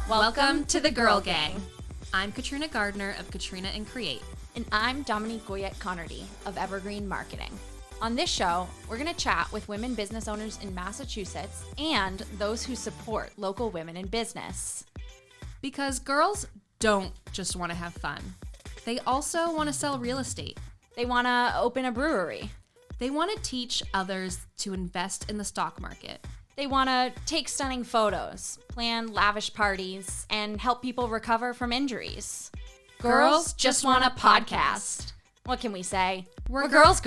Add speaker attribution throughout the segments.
Speaker 1: Welcome to the Girl Gang. I'm Katrina Gardner of Katrina and Create.
Speaker 2: And I'm Dominique Goyette-Connerty of Evergreen Marketing. On this show, we're going to chat with women business owners in Massachusetts and those who support local women in business.
Speaker 1: Because girls don't just want to have fun. They also want to sell real estate.
Speaker 2: They want to open a brewery.
Speaker 1: They want to teach others to invest in the stock market.
Speaker 2: They want to take stunning photos, plan lavish parties, and help people recover from injuries.
Speaker 1: Girls just want a podcast.
Speaker 2: What can we say?
Speaker 1: We're girls.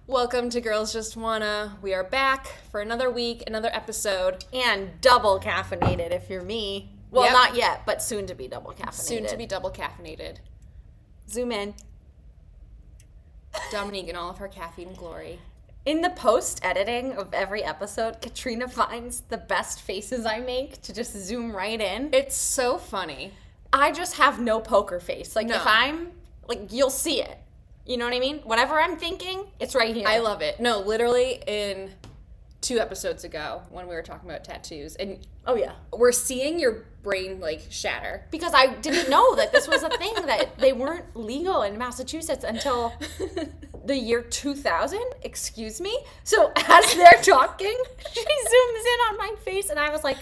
Speaker 3: Welcome to Girls Just Wanna. We are back for another week, another episode.
Speaker 2: And double caffeinated if you're me. Well,
Speaker 3: Yep.
Speaker 2: Not yet, but soon to be double caffeinated.
Speaker 3: Soon to be double caffeinated.
Speaker 2: Zoom in.
Speaker 3: Dominique in all of her caffeine glory.
Speaker 2: In the post-editing of every episode, Katrina finds the best faces I make to just zoom right in.
Speaker 3: It's so funny.
Speaker 2: I just have no poker face. Like,
Speaker 3: No.
Speaker 2: if I'm, like, you'll see it. You know what I mean? Whatever I'm thinking, it's right here.
Speaker 3: I love it. No, literally in 2 episodes ago when we were talking about tattoos, and
Speaker 2: Oh, yeah.
Speaker 3: we're seeing your brain, like, shatter.
Speaker 2: Because I didn't know that this was a thing, that they weren't legal in Massachusetts until the year 2000. Excuse me? So as they're talking, she zooms in on my face, and I was like...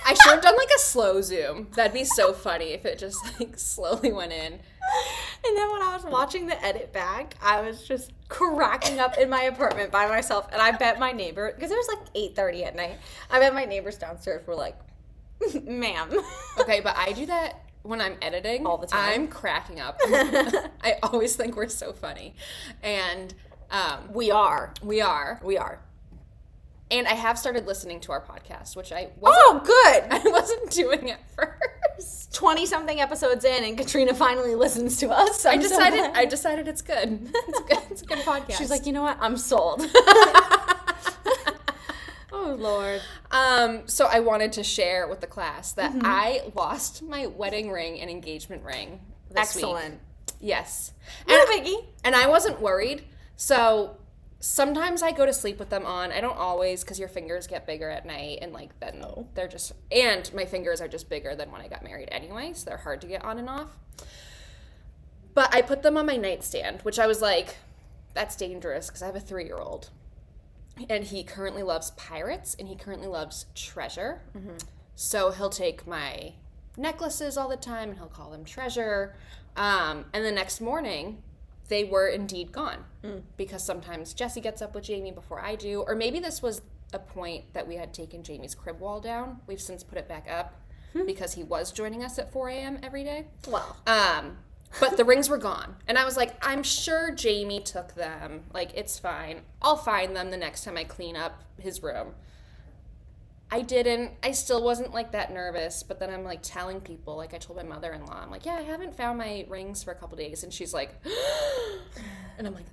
Speaker 3: I should have done, like, a slow zoom. That'd be so funny if it just, like, slowly went in.
Speaker 2: And then when I was watching the edit back, I was just cracking up in my apartment by myself. And I bet my neighbor, because it was like 8:30 at night, I bet my neighbors downstairs were like, ma'am.
Speaker 3: Okay, but I do that when I'm editing.
Speaker 2: All the time.
Speaker 3: I'm cracking up. I always think we're so funny. And
Speaker 2: We are.
Speaker 3: we are. And I have started listening to our podcast, which I wasn't,
Speaker 2: Oh, good.
Speaker 3: I wasn't doing at first.
Speaker 2: 20-something episodes in, and Katrina finally listens to us.
Speaker 3: I decided it's good. It's good. It's a good podcast.
Speaker 2: She's like, you know what? I'm sold. Oh, Lord.
Speaker 3: So I wanted to share with the class that I lost my wedding ring and engagement ring this week.
Speaker 2: Excellent.
Speaker 3: Yes.
Speaker 2: No biggie.
Speaker 3: And I wasn't worried. So sometimes I go to sleep with them on. I don't always, because your fingers get bigger at night, and like then they're just, and my fingers are just bigger than when I got married anyway, so they're hard to get on and off. But I put them on my nightstand, which I was like, that's dangerous because I have a 3-year-old. And he currently loves pirates, and he currently loves treasure. Mm-hmm. So he'll take my necklaces all the time, and he'll call them treasure. And the next morning, they were indeed gone. Because sometimes Jesse gets up with Jamie before I do. Or maybe this was a point that we had taken Jamie's crib wall down. We've since put it back up because he was joining us at 4 a.m. every day.
Speaker 2: Well.
Speaker 3: But the rings were gone. And I was like, I'm sure Jamie took them. Like, it's fine. I'll find them the next time I clean up his room. I didn't. I still wasn't, like, that nervous. But then I'm, like, telling people. Like, I told my mother-in-law. I'm like, yeah, I haven't found my rings for a couple days. And she's like, and I'm like,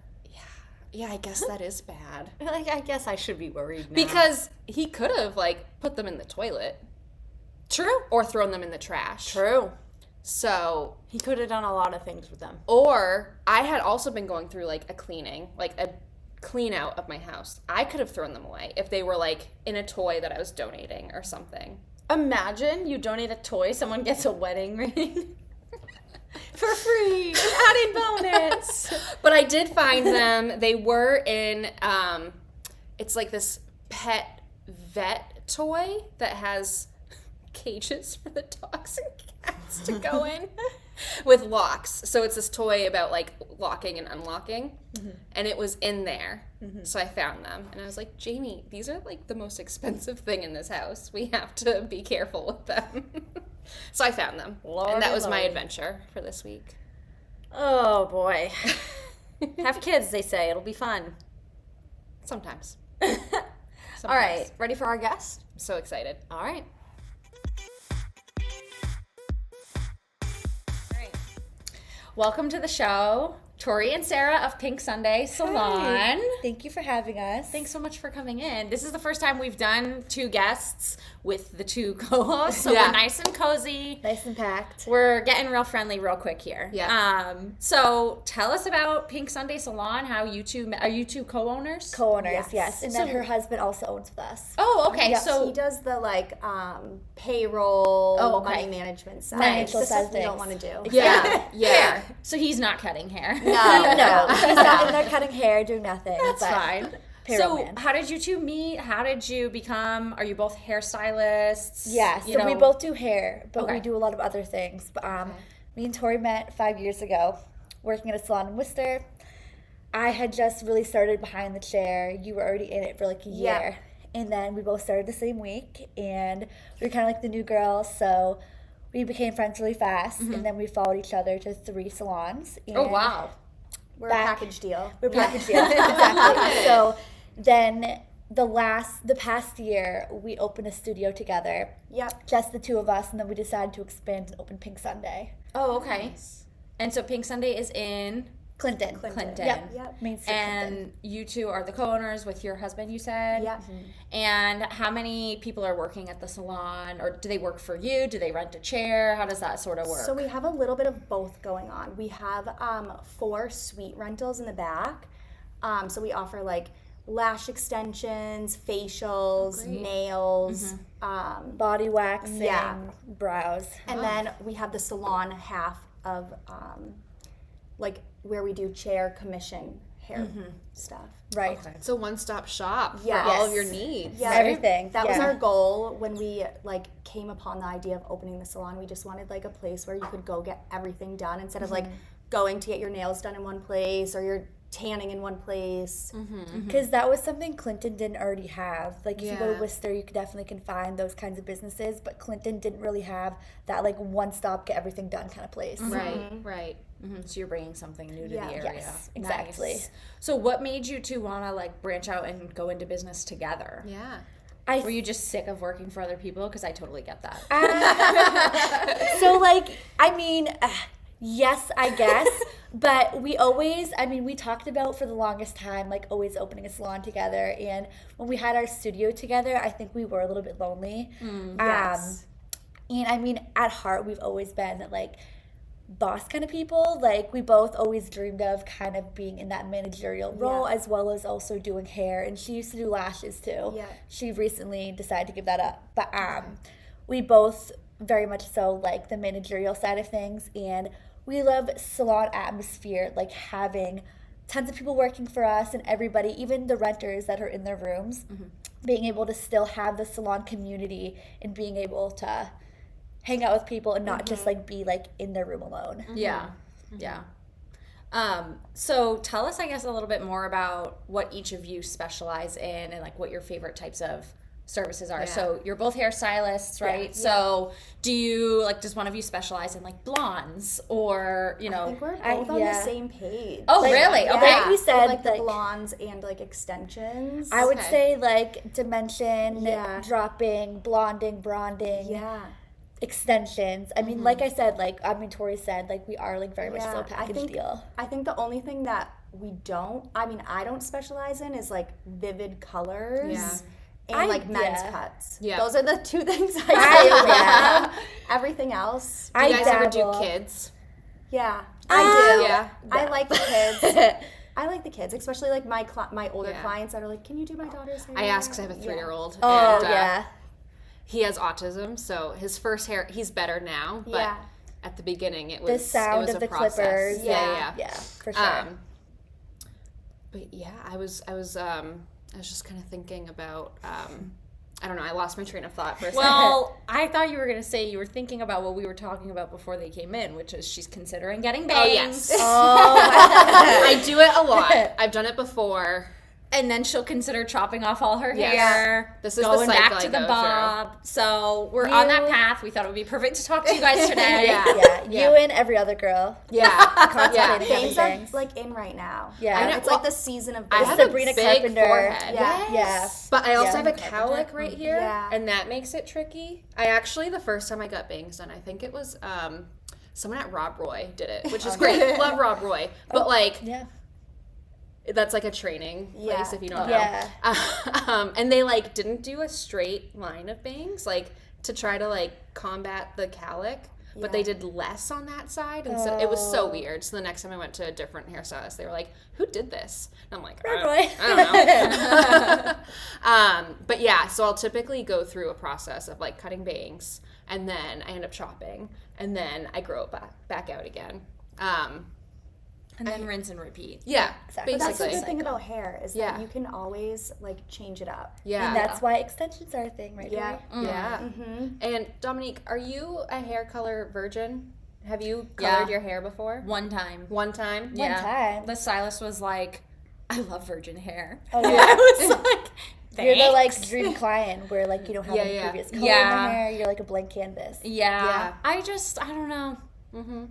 Speaker 3: yeah, I guess that is bad.
Speaker 2: Like, I guess I should be worried now.
Speaker 3: Because he could have, like, put them in the toilet.
Speaker 2: True.
Speaker 3: Or thrown them in the trash.
Speaker 2: True.
Speaker 3: So
Speaker 2: He could have done a lot of things with them.
Speaker 3: or I had also been going through like a cleaning, like a clean out of my house. I could have thrown them away if they were like in a toy that I was donating or something.
Speaker 2: Imagine you donate a toy, someone gets a wedding ring. For free. Added bonus.
Speaker 3: But I did find them. They were in it's like this pet vet toy that has cages for the dogs and cats to go in with locks. So it's this toy about like locking and unlocking, and it was in there. So I found them, and I was like, Jamie, these are like the most expensive thing in this house. We have to be careful with them. So I found them, and that was my
Speaker 2: Lordy.
Speaker 3: adventure for this week.
Speaker 2: Oh, boy. Have kids, they say. It'll be fun.
Speaker 3: Sometimes.
Speaker 2: All right. Ready for our guest?
Speaker 3: I'm so excited.
Speaker 2: All right. Welcome to the show, Tori and Sarah of Pink Sunday Salon.
Speaker 4: Thank you for having us.
Speaker 2: Thanks so much for coming in. This is the first time we've done 2 guests with the 2 co-hosts, so we're nice and cozy.
Speaker 4: Nice and packed.
Speaker 2: We're getting real friendly real quick here.
Speaker 3: Yeah.
Speaker 2: So tell us about Pink Sunday Salon, how you two, are you 2 co-owners?
Speaker 4: Co-owners, yes. And then her husband also owns with us.
Speaker 2: Oh, okay.
Speaker 5: Yeah,
Speaker 2: So
Speaker 5: he does the payroll, money management side.
Speaker 4: Financial
Speaker 5: The
Speaker 4: side
Speaker 5: stuff we don't
Speaker 4: things.
Speaker 5: want to do.
Speaker 2: yeah. So he's not cutting hair.
Speaker 4: No, he's not in there cutting hair, doing nothing.
Speaker 2: That's
Speaker 4: but
Speaker 2: fine.
Speaker 4: payroll
Speaker 2: So
Speaker 4: man.
Speaker 2: how did you 2 meet? How did you become, are you both hairstylists?
Speaker 4: Yeah,
Speaker 2: You
Speaker 4: so we
Speaker 2: know-
Speaker 4: both do hair, but
Speaker 2: Okay.
Speaker 4: we do a lot of other things. But me and Tori met 5 years ago, working at a salon in Worcester. I had just really started behind the chair. You were already in it for like a year. And then we both started the same week, and we were kind of like the new girls, so we became friends really fast, and then we followed each other to 3 salons. And
Speaker 2: Oh, wow.
Speaker 5: We're a package deal.
Speaker 4: We're packaged, yeah, exactly. So then the past year, we opened a studio together,
Speaker 5: Yep.
Speaker 4: just the 2 of us, and then we decided to expand and open Pink Sunday.
Speaker 2: Oh, okay. And so Pink Sunday is in
Speaker 4: Clinton.
Speaker 2: Clinton.
Speaker 5: Yep.
Speaker 4: Main Street, Clinton.
Speaker 2: And you 2 are the co-owners with your husband, you said?
Speaker 5: Yep.
Speaker 2: And how many people are working at the salon? Or do they work for you? Do they rent a chair? How does that sort of work?
Speaker 5: So we have a little bit of both going on. We have 4 suite rentals in the back. So we offer like lash extensions, facials, nails,
Speaker 4: Body waxing,
Speaker 5: Yeah.
Speaker 4: brows.
Speaker 5: and then we have the salon half of like where we do chair commission hair stuff.
Speaker 4: Right.
Speaker 3: It's a one-stop shop
Speaker 5: Yes.
Speaker 3: for all of your needs.
Speaker 5: Yeah,
Speaker 4: Everything.
Speaker 5: That was
Speaker 4: yeah.
Speaker 5: our goal when we like came upon the idea of opening the salon. We just wanted like a place where you could go get everything done instead of like going to get your nails done in one place or your tanning in one place.
Speaker 4: Because that was something Clinton didn't already have. Like, if you go to
Speaker 3: Yeah.
Speaker 4: Worcester, you definitely can find those kinds of businesses, but Clinton didn't really have that, like, one-stop, get everything done kind of place.
Speaker 3: Right.
Speaker 2: So you're bringing something new to
Speaker 5: Yeah.
Speaker 2: the area.
Speaker 4: Yes, exactly.
Speaker 2: Nice. So what made you 2 want to like branch out and go into business together?
Speaker 3: Yeah.
Speaker 2: Were you just sick of working for other people? Because I totally get that.
Speaker 4: So, like, I mean, yes, I guess, but we always, I mean, we talked about for the longest time, like, always opening a salon together, and when we had our studio together, I think we were a little bit lonely.
Speaker 5: Yes.
Speaker 4: And I mean, at heart, we've always been, like, boss kind of people. Like, we both always dreamed of kind of being in that managerial role, as well as also doing hair, and she used to do lashes too.
Speaker 5: Yeah.
Speaker 4: She recently decided to give that up, but we both very much so like the managerial side of things, and we love salon atmosphere, like having tons of people working for us and everybody, even the renters that are in their rooms, being able to still have the salon community and being able to hang out with people and not just like be like in their room alone.
Speaker 2: Yeah. Yeah. So tell us, I guess, a little bit more about what each of you specialize in and like what your favorite types of services are. So you're both hairstylists, right? So do you like, does one of you specialize in like blondes or, you
Speaker 5: I
Speaker 2: know?
Speaker 5: think we're both on the
Speaker 4: yeah.
Speaker 5: same page.
Speaker 2: Oh, really?
Speaker 5: Yeah.
Speaker 2: Okay.
Speaker 4: Like we said,
Speaker 5: like the
Speaker 4: like,
Speaker 5: blondes and like extensions.
Speaker 4: I would
Speaker 3: Okay.
Speaker 4: say like dimension,
Speaker 5: Yeah.
Speaker 4: dropping, blonding, branding,
Speaker 5: Yeah.
Speaker 4: extensions. I mean, like I said, like Tori said, like we are like very much so a
Speaker 5: I
Speaker 4: package
Speaker 5: think,
Speaker 4: deal.
Speaker 5: I think the only thing that we don't, I mean, I don't specialize in is like vivid colors.
Speaker 3: Yeah.
Speaker 5: And like men's
Speaker 4: yeah.
Speaker 5: cuts.
Speaker 3: Yeah.
Speaker 5: Those are the 2 things I say
Speaker 4: yeah.
Speaker 5: Everything else,
Speaker 3: Do you guys ever do
Speaker 4: dabble.
Speaker 3: kids?
Speaker 5: yeah, I do.
Speaker 3: Yeah.
Speaker 5: I like the kids. I like the kids, especially like my older
Speaker 3: Yeah.
Speaker 5: clients that are like, "Can you do my daughter's hair?"
Speaker 3: I ask because I have a 3-year-old.
Speaker 4: Oh,
Speaker 3: and,
Speaker 4: yeah.
Speaker 3: He has autism, so his first hair, he's better now, but
Speaker 5: Yeah.
Speaker 3: at the beginning it was
Speaker 4: The sound
Speaker 3: it was
Speaker 4: of
Speaker 3: a
Speaker 4: the
Speaker 3: process.
Speaker 4: clippers.
Speaker 3: Yeah.
Speaker 4: Yeah, for sure.
Speaker 3: But yeah, I was just kind of thinking about I don't know, I lost my train of thought for a second.
Speaker 2: Well, I thought you were going to say you were thinking about what we were talking about before they came in, which is she's considering getting bangs.
Speaker 3: Oh, yes.
Speaker 4: Oh,
Speaker 3: I do it a lot. I've done it before.
Speaker 2: And then she'll consider chopping off all her
Speaker 3: Yes.
Speaker 2: hair.
Speaker 3: This is the
Speaker 2: going back
Speaker 3: cycle
Speaker 2: to
Speaker 3: I
Speaker 2: the
Speaker 3: go
Speaker 2: bob. So we're on that path. We thought it would be perfect to talk to you guys today.
Speaker 3: Yeah.
Speaker 4: you and every other girl.
Speaker 3: Yeah.
Speaker 4: Contemplating having
Speaker 5: Bangs are
Speaker 4: bangs.
Speaker 5: like in right now.
Speaker 4: Yeah. I know.
Speaker 5: It's like the season of
Speaker 3: I
Speaker 5: bangs.
Speaker 3: have
Speaker 4: Sabrina
Speaker 3: a big
Speaker 4: Carpenter.
Speaker 3: forehead.
Speaker 4: Yeah.
Speaker 3: But I also
Speaker 4: Yeah.
Speaker 3: have a cowlick right here,
Speaker 5: Yeah.
Speaker 3: and that makes it tricky. I actually, the first time I got bangs done, I think it was someone at Rob Roy did it, which is great. Love Rob Roy. But like,
Speaker 4: Yeah.
Speaker 3: that's like a training place if you don't know.
Speaker 4: Yeah.
Speaker 3: And they like didn't do a straight line of bangs, like to try to like combat the cowlick. But they did less on that side, and so it was so weird. So the next time I went to a different hairstylist, they were like, "Who did this?" And I'm like, I don't know. But yeah, so I'll typically go through a process of like cutting bangs, and then I end up chopping, and then I grow it back out again.
Speaker 6: And then rinse and repeat.
Speaker 3: Yeah,
Speaker 4: Exactly.
Speaker 5: But that's the
Speaker 3: basically.
Speaker 5: good thing about hair is
Speaker 3: Yeah.
Speaker 5: that you can always like change it up.
Speaker 3: Yeah,
Speaker 4: And that's why extensions are a thing, right?
Speaker 5: Yeah.
Speaker 4: Tori?
Speaker 3: yeah.
Speaker 5: Mm-hmm.
Speaker 3: And Dominique, are you a hair color virgin? Have you colored
Speaker 6: Yeah.
Speaker 3: your hair before?
Speaker 6: One time.
Speaker 3: One time?
Speaker 4: One time.
Speaker 6: The stylist was like, I love virgin hair.
Speaker 4: Oh, yeah.
Speaker 6: I was like,
Speaker 4: You're the like
Speaker 6: "Thanks."
Speaker 4: dream client where like you don't have
Speaker 3: Yeah,
Speaker 4: any
Speaker 3: yeah.
Speaker 4: previous color in
Speaker 6: Yeah.
Speaker 4: the hair. You're like a blank canvas.
Speaker 6: Yeah. I don't know.
Speaker 3: Mm-hmm.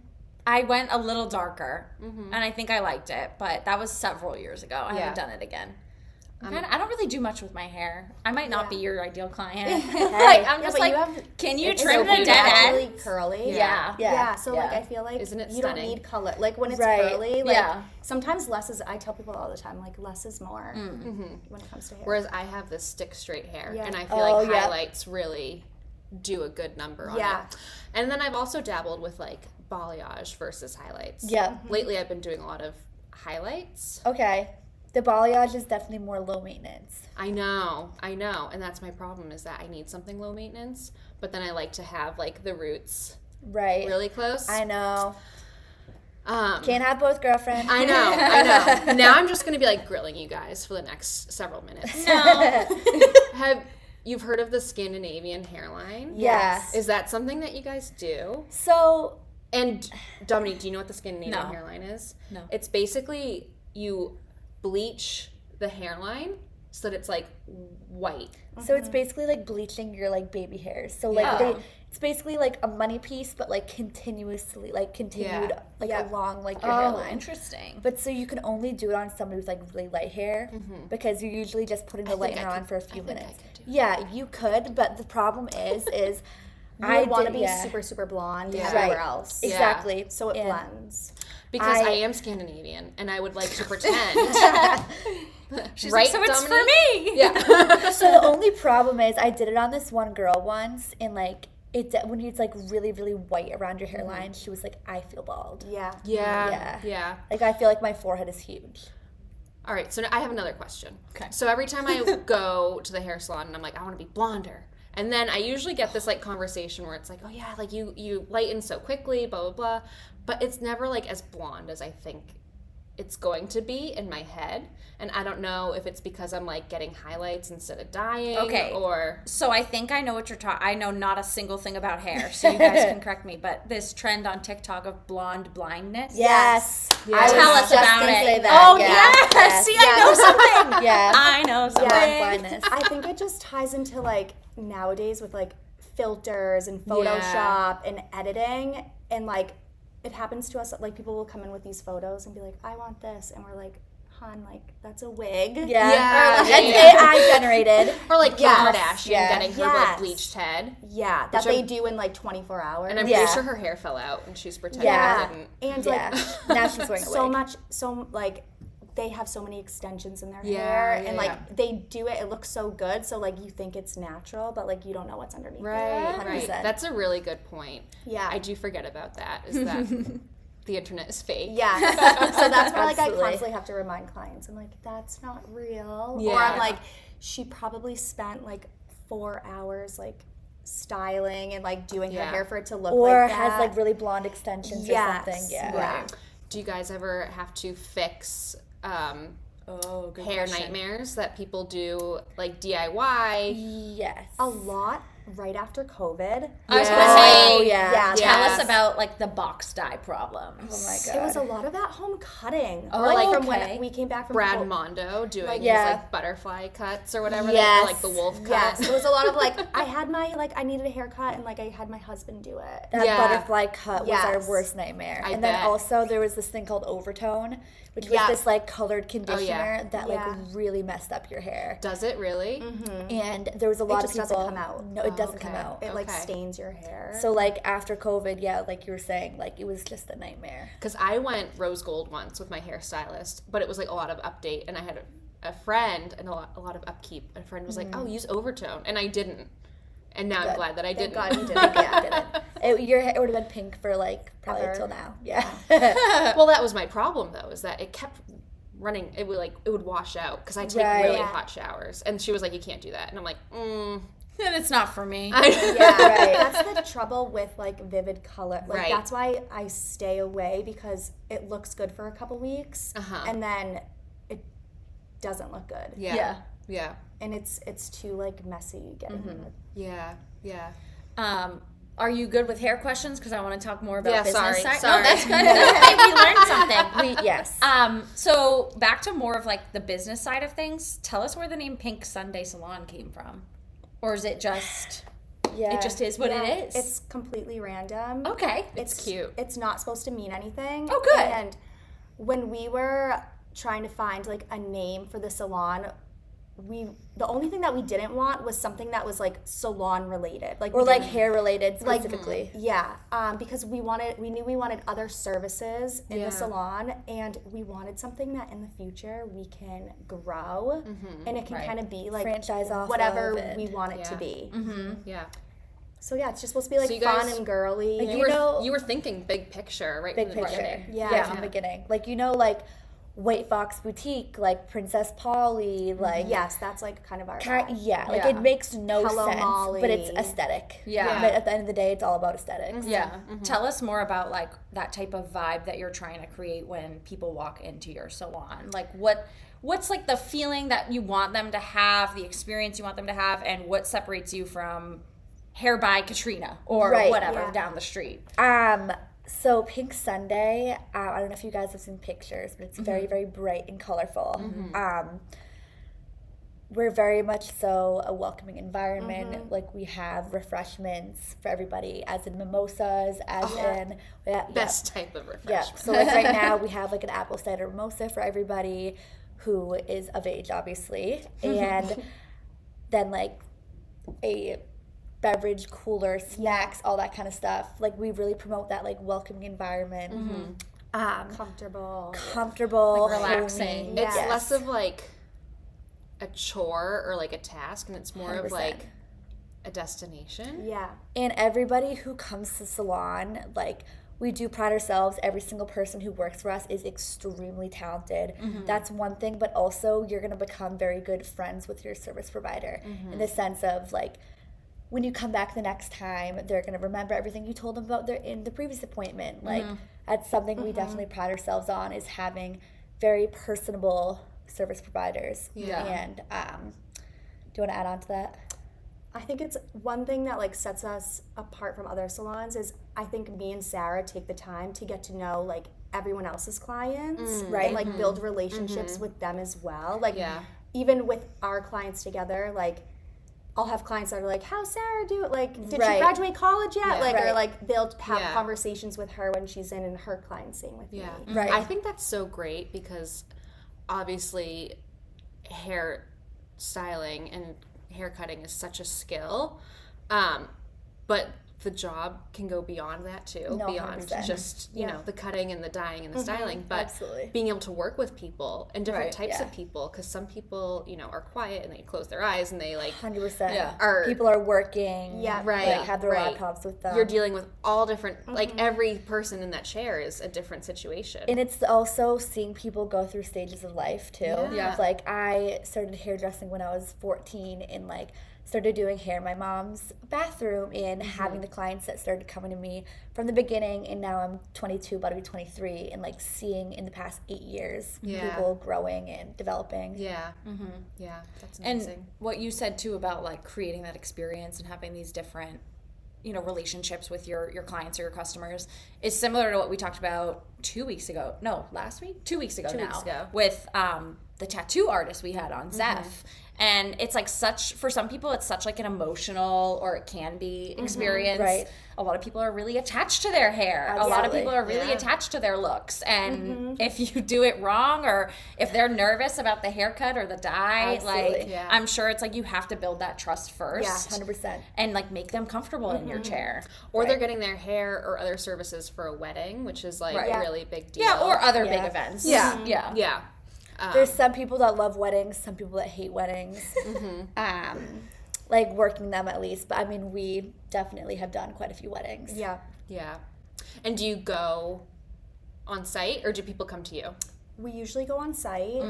Speaker 6: I went a little darker, and I think I liked it, but that was several years ago. I
Speaker 3: Yeah.
Speaker 6: haven't done it again. I don't really do much with my hair. I might not be your ideal client.
Speaker 4: Hey.
Speaker 6: like, I'm
Speaker 5: Yeah,
Speaker 6: just
Speaker 5: but
Speaker 6: like,
Speaker 5: you have
Speaker 6: can you
Speaker 5: it's
Speaker 6: trim
Speaker 5: so
Speaker 6: the dead
Speaker 5: naturally
Speaker 6: end?
Speaker 5: curly.
Speaker 6: Yeah.
Speaker 5: Yeah, so like
Speaker 4: Yeah.
Speaker 5: I feel like
Speaker 3: Isn't it
Speaker 5: you don't
Speaker 3: stunning?
Speaker 5: need color. Like when it's
Speaker 4: Right.
Speaker 5: curly, like
Speaker 6: Yeah.
Speaker 5: sometimes less is. I tell people all the time, like less is more when it comes to hair.
Speaker 3: Whereas I have this stick straight hair,
Speaker 5: Yeah.
Speaker 3: and I feel
Speaker 4: Oh,
Speaker 3: like
Speaker 4: yeah.
Speaker 3: highlights really do a good number on
Speaker 5: Yeah.
Speaker 3: it. And then I've also dabbled with like balayage versus highlights.
Speaker 4: Yeah.
Speaker 3: Lately I've been doing a lot of highlights.
Speaker 4: Okay. The balayage is definitely more low maintenance.
Speaker 3: I know. And that's my problem is that I need something low maintenance, but then I like to have like the roots
Speaker 4: Right.
Speaker 3: really close.
Speaker 4: I know.
Speaker 3: Um,
Speaker 4: Can't have both, girlfriend.
Speaker 3: I know. Now I'm just going to be like grilling you guys for the next several minutes. You've heard of the Scandinavian hairline?
Speaker 4: Yes.
Speaker 3: Is that something that you guys do?
Speaker 4: So,
Speaker 3: And Dominique, do you know what the Scandinavian
Speaker 6: No.
Speaker 3: hairline is?
Speaker 6: No.
Speaker 3: It's basically you bleach the hairline so that it's like white.
Speaker 4: it's basically like bleaching your like baby hairs. So like
Speaker 3: Yeah.
Speaker 4: it's basically like a money piece, but like continuously, like continued,
Speaker 3: Yeah.
Speaker 4: like along like your
Speaker 6: Oh,
Speaker 4: hairline.
Speaker 6: interesting.
Speaker 4: But so you can only do it on somebody with like really light hair because you're usually just putting the
Speaker 3: think
Speaker 4: lightener
Speaker 3: I
Speaker 4: on
Speaker 3: could-
Speaker 4: for a few
Speaker 3: I think I
Speaker 4: minutes.
Speaker 3: could do
Speaker 4: Yeah, you could, but the problem is
Speaker 5: I want to
Speaker 4: did-
Speaker 5: be
Speaker 4: yeah.
Speaker 5: super, super blonde
Speaker 3: Yeah.
Speaker 5: everywhere
Speaker 4: Right.
Speaker 5: else.
Speaker 3: Yeah.
Speaker 4: Exactly.
Speaker 5: So it
Speaker 4: And-
Speaker 5: blends.
Speaker 3: Because
Speaker 4: I-
Speaker 3: I am Scandinavian and I would like to pretend.
Speaker 6: She's
Speaker 3: right,
Speaker 6: like, so it's
Speaker 3: Dominique?
Speaker 6: for me.
Speaker 3: Yeah.
Speaker 4: So the only problem is I did it on this one girl once, and like when it's like really, really white around your hairline, she was like, "I feel bald."
Speaker 5: Yeah.
Speaker 3: Yeah.
Speaker 4: Like I feel like my forehead is huge.
Speaker 3: All right, so now I have another question.
Speaker 6: Okay.
Speaker 3: So every time I go to the hair salon and I'm like, I want to be blonder. And then I usually get this like conversation where it's like, oh yeah, like you lighten so quickly, blah, blah, blah. But it's never like as blonde as I think it's going to be in my head. And I don't know if it's because I'm like getting highlights instead of dyeing
Speaker 6: Okay.
Speaker 3: or...
Speaker 6: So I think I know what you're talking. I know not a single thing about hair, so you guys can correct me. But this trend on TikTok of blonde blindness.
Speaker 4: Yes.
Speaker 3: Yeah.
Speaker 4: I was
Speaker 6: Tell us
Speaker 4: just
Speaker 6: about
Speaker 4: gonna
Speaker 6: it.
Speaker 4: say that.
Speaker 6: Oh
Speaker 4: yeah.
Speaker 6: yes. See, I know something.
Speaker 4: Yeah.
Speaker 6: I know something.
Speaker 4: Blonde blindness.
Speaker 5: I think it just ties into like nowadays with like filters and Photoshop and editing, and like it happens to us, like people will come in with these photos and be like, I want this, and we're like, hon, like that's a wig.
Speaker 4: Yeah.
Speaker 3: Yeah,
Speaker 4: Or, like,
Speaker 3: yeah,
Speaker 4: it's
Speaker 3: yeah.
Speaker 4: AI generated.
Speaker 3: Or like Kim
Speaker 5: Yes.
Speaker 3: Kardashian
Speaker 4: Yeah.
Speaker 3: getting her like
Speaker 5: Yes.
Speaker 3: bleached head.
Speaker 5: Yeah, that
Speaker 3: Which
Speaker 5: they
Speaker 3: I'm-
Speaker 5: do in like 24 hours.
Speaker 3: And I'm
Speaker 4: Yeah.
Speaker 3: pretty sure her hair fell out and she's pretending
Speaker 4: Yeah.
Speaker 3: it didn't.
Speaker 5: And
Speaker 4: Yeah.
Speaker 5: like
Speaker 4: Now she's wearing a
Speaker 5: so
Speaker 4: wig.
Speaker 5: much, so like they have so many extensions in their
Speaker 3: Yeah,
Speaker 5: hair,
Speaker 3: yeah,
Speaker 5: and like
Speaker 3: yeah.
Speaker 5: they do it looks so good, so like you think it's natural, but like you don't know what's underneath.
Speaker 3: Right,
Speaker 4: 100%.
Speaker 3: right. That's a really good point.
Speaker 5: Yeah.
Speaker 3: I do forget about that, is that the internet is fake.
Speaker 5: Yeah. So that's why like I
Speaker 4: Absolutely.
Speaker 5: constantly have to remind clients. I'm like, that's not real. Or
Speaker 3: Yeah.
Speaker 5: I'm like, she probably spent like 4 hours like styling and like doing
Speaker 3: Yeah.
Speaker 5: her hair for it to look
Speaker 4: Or
Speaker 5: like that.
Speaker 4: has like really blonde extensions
Speaker 5: Yes.
Speaker 4: or something. Yeah.
Speaker 5: Yeah.
Speaker 3: Do you guys ever have to fix
Speaker 6: Oh, good
Speaker 3: hair
Speaker 6: question.
Speaker 3: nightmares that people do, like DIY?
Speaker 4: Yes.
Speaker 5: A lot right after COVID.
Speaker 6: I was
Speaker 3: Yeah.
Speaker 6: gonna say,
Speaker 4: Oh, yeah.
Speaker 5: Yeah.
Speaker 6: tell
Speaker 3: Yes.
Speaker 6: us about like the box dye problems.
Speaker 4: Oh my
Speaker 5: It was
Speaker 4: god.
Speaker 5: a lot of at home cutting.
Speaker 3: Oh,
Speaker 5: like
Speaker 3: like,
Speaker 5: from
Speaker 6: okay.
Speaker 5: when we came back from
Speaker 3: Brad
Speaker 5: co-
Speaker 3: Mondo doing
Speaker 4: yeah.
Speaker 3: his like butterfly cuts or whatever,
Speaker 4: Yes.
Speaker 3: or like the wolf cut.
Speaker 5: Yes, it was a lot of like I had my like I needed a haircut and like I had my husband do it.
Speaker 4: That
Speaker 3: Yeah.
Speaker 4: butterfly cut was our
Speaker 5: Yes.
Speaker 4: worst nightmare.
Speaker 3: I
Speaker 4: and then
Speaker 3: bet.
Speaker 4: also there was this thing called overtone, which was
Speaker 5: Yeah.
Speaker 4: this like colored conditioner that like
Speaker 5: Yeah.
Speaker 4: really messed up your hair.
Speaker 3: Does it really?
Speaker 5: Mm-hmm.
Speaker 4: And there was a lot
Speaker 5: just
Speaker 4: of people.
Speaker 5: doesn't come out.
Speaker 4: No, it it doesn't come out.
Speaker 5: It like stains your hair.
Speaker 4: So like after COVID, yeah, like you were saying, like it was just a nightmare.
Speaker 3: Because I went rose gold once with my hairstylist, but it was like a lot of update, and I had a friend and a lot of upkeep. A friend was like, "Oh, use overtone," and I didn't. And now I'm glad that I didn't.
Speaker 5: Thank God you didn't.
Speaker 4: Your hair would have been pink for like probably
Speaker 5: Ever.
Speaker 4: till now. Yeah.
Speaker 3: Well, that was my problem though, is that it kept running. It would wash out because I take really hot showers, and she was like, "You can't do that," and I'm like,
Speaker 6: It's not for me.
Speaker 5: Yeah, right. That's the trouble with like vivid color. Like
Speaker 3: Right.
Speaker 5: that's why I stay away, because it looks good for a couple weeks and then it doesn't look good.
Speaker 3: Yeah.
Speaker 5: And it's too like messy getting
Speaker 3: Yeah.
Speaker 6: Are you good with hair questions? Because I want to talk more about
Speaker 3: Yeah,
Speaker 6: business
Speaker 3: sorry.
Speaker 6: side. No, that's good. That's okay. We learned something.
Speaker 4: Yes.
Speaker 6: So back to more of like the business side of things. Tell us where the name Pink Sunday Salon came from, or is it just?
Speaker 4: Yeah.
Speaker 6: It just is what it is.
Speaker 5: It's completely random.
Speaker 6: Okay.
Speaker 3: It's cute.
Speaker 5: It's not supposed to mean anything.
Speaker 6: Oh, good.
Speaker 5: And when we were trying to find like a name for the salon, the only thing that we didn't want was something that was like salon related, like
Speaker 4: or like hair related specifically.
Speaker 5: because we knew we wanted other services in the salon, and we wanted something that in the future we can grow and it can kind of be like
Speaker 4: Franchise off
Speaker 5: whatever
Speaker 4: of and-
Speaker 5: we want it to be.
Speaker 3: Yeah.
Speaker 5: So yeah, it's just supposed to be like
Speaker 3: So you
Speaker 5: fun
Speaker 3: guys-
Speaker 5: and girly.
Speaker 4: Like,
Speaker 3: You were thinking big picture, right?
Speaker 4: Big
Speaker 3: from the
Speaker 4: picture.
Speaker 3: beginning.
Speaker 5: Yeah.
Speaker 4: From the beginning. Like, like White Fox Boutique, like Princess Polly, like
Speaker 5: Yes, that's like kind of our
Speaker 4: like
Speaker 6: Yeah.
Speaker 4: it makes no
Speaker 5: Hello,
Speaker 4: sense,
Speaker 5: Molly.
Speaker 4: but it's aesthetic.
Speaker 6: Yeah.
Speaker 4: But at the end of the day, it's all about aesthetics.
Speaker 6: Yeah. Tell us more about like that type of vibe that you're trying to create when people walk into your salon. Like what's like the feeling that you want them to have, the experience you want them to have, and what separates you from Hair by Katrina or
Speaker 4: Right,
Speaker 6: whatever down the street.
Speaker 4: So Pink Sunday, I don't know if you guys have seen pictures, but it's very, very bright and colorful. We're very much so a welcoming environment. Like we have refreshments for everybody, as in mimosas, as in
Speaker 3: Best type of refreshment.
Speaker 4: Yeah. So like right now we have like an apple cider mimosa for everybody who is of age, obviously, and then like a beverage, cooler, snacks, all that kind of stuff. Like we really promote that like welcoming environment.
Speaker 5: comfortable.
Speaker 4: Comfortable,
Speaker 6: Like, relaxing.
Speaker 4: homey.
Speaker 3: It's
Speaker 4: Yes.
Speaker 3: less of like a chore or like a task, and it's more of
Speaker 4: 100%.
Speaker 3: like a destination.
Speaker 5: Yeah.
Speaker 4: And everybody who comes to the salon, like we do pride ourselves, every single person who works for us is extremely talented. That's one thing, but also you're going to become very good friends with your service provider in the sense of like when you come back the next time, they're going to remember everything you told them about in the previous appointment. Like that's something we definitely pride ourselves on, is having very personable service providers.
Speaker 3: Yeah.
Speaker 4: And do you want to add on to that?
Speaker 5: I think it's one thing that like sets us apart from other salons is I think me and Sarah take the time to get to know like everyone else's clients,
Speaker 4: Right.
Speaker 5: And like build relationships with them as well. Like
Speaker 3: Yeah.
Speaker 5: even with our clients together, like I'll have clients that are like, "How's Sarah do? Like, did
Speaker 4: Right.
Speaker 5: she graduate college yet?"
Speaker 3: Yeah.
Speaker 5: Like, or
Speaker 4: Right.
Speaker 5: like they'll have
Speaker 3: Yeah.
Speaker 5: conversations with her when she's in, and her clients same with
Speaker 3: Yeah.
Speaker 5: me.
Speaker 4: Right.
Speaker 3: I think that's so great because obviously hair styling and hair cutting is such a skill. But the job can go beyond that too,
Speaker 4: No,
Speaker 3: beyond
Speaker 4: 100%.
Speaker 3: just, you know, the cutting and the dyeing and the styling, but
Speaker 4: Absolutely.
Speaker 3: being able to work with people and different
Speaker 6: Right,
Speaker 3: types
Speaker 4: yeah.
Speaker 3: of people, because some people, you know, are quiet and they close their eyes and they like
Speaker 4: 100%.
Speaker 6: Yeah.
Speaker 4: People are working.
Speaker 5: Yeah.
Speaker 3: Right,
Speaker 4: Like, have their
Speaker 3: right.
Speaker 4: laptops with them.
Speaker 3: you're dealing with all different, like every person in that chair is a different situation.
Speaker 4: And it's also seeing people go through stages of life too.
Speaker 3: Yeah.
Speaker 4: Like I started hairdressing when I was 14 and like started doing hair in my mom's bathroom and having the clients that started coming to me from the beginning, and now I'm 22, about to be 23, and like seeing in the past 8 years
Speaker 3: Yeah.
Speaker 4: people growing and developing.
Speaker 3: Yeah. Yeah, that's amazing.
Speaker 6: And what you said too about like creating that experience and having these different, you know, relationships with your clients or your customers is similar to what we talked about 2 weeks ago. No, last week? 2 weeks ago
Speaker 3: 2
Speaker 6: now.
Speaker 3: weeks ago.
Speaker 6: With the tattoo artist we had on, Zeph. And it's like for some people, it's such like an emotional, or it can be, experience.
Speaker 4: Right.
Speaker 6: A lot of people are really attached to their hair. A lot of
Speaker 4: Absolutely.
Speaker 6: people are really attached to their looks. And if you do it wrong, or if they're nervous about the haircut or the dye,
Speaker 4: Absolutely.
Speaker 6: like, I'm sure it's like you have to build that trust first.
Speaker 4: Yeah, 100%.
Speaker 6: And like make them comfortable in your chair.
Speaker 3: Or they're getting their hair or other services for a wedding, which is like a really big deal.
Speaker 6: Yeah, or other big events.
Speaker 3: Yeah.
Speaker 6: Yeah.
Speaker 3: Yeah.
Speaker 4: There's some people that love weddings, some people that hate weddings. Like working them at least. But I mean, we definitely have done quite a few weddings.
Speaker 5: Yeah.
Speaker 3: Yeah. And do you go on site or do people come to you?
Speaker 5: We usually go on site.